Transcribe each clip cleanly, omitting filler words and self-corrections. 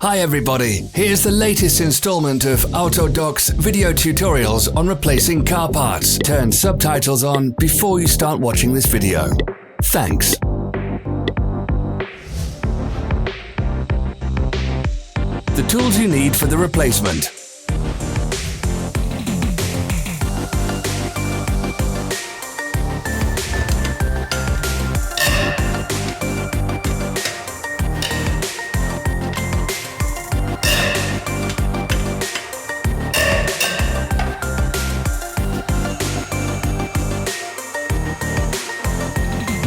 Hi everybody, here's the latest installment of Autodoc's video tutorials on replacing car parts. Turn subtitles on before you start watching this video. Thanks. The tools you need for the replacement.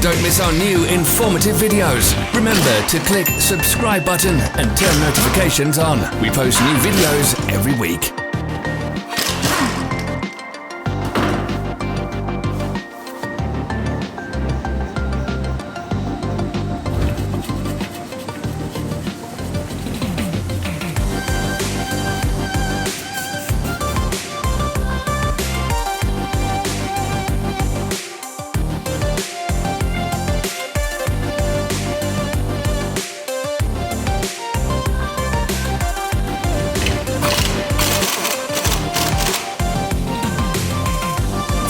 Don't miss our new informative videos. Remember to click subscribe button and turn notifications on. We post new videos every week.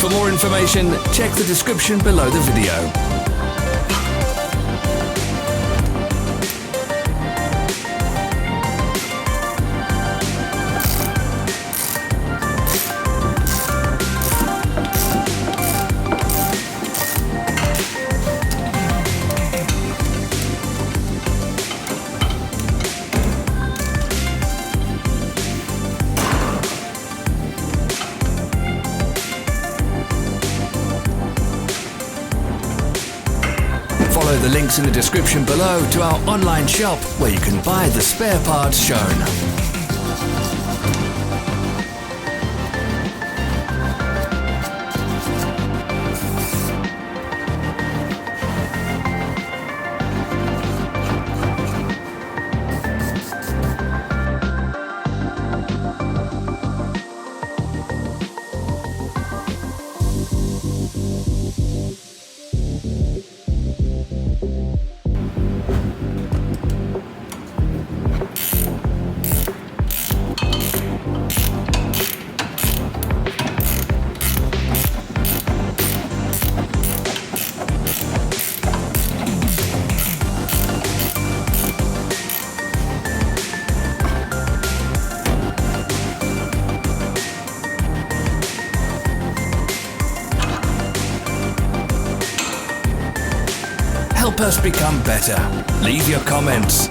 For more information, check the description below the video. Follow the links in the description below to our online shop where you can buy the spare parts shown. Help us become better. Leave your comments.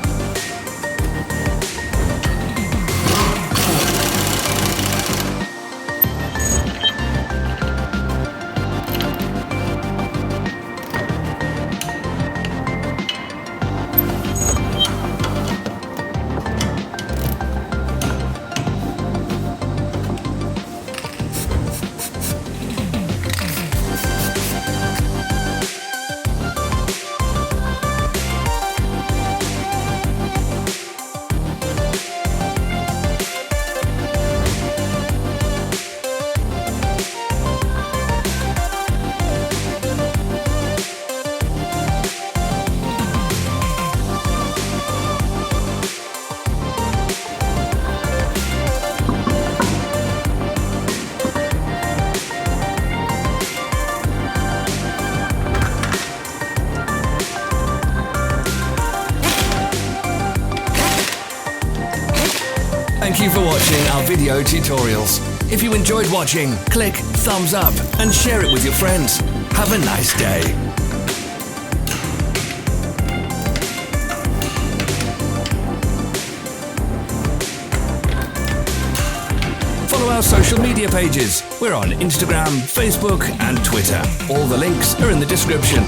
Thank you for watching our video tutorials. If you enjoyed watching, click thumbs up and share it with your friends. Have a nice day. Follow our social media pages. We're on Instagram, Facebook and Twitter. All the links are in the description.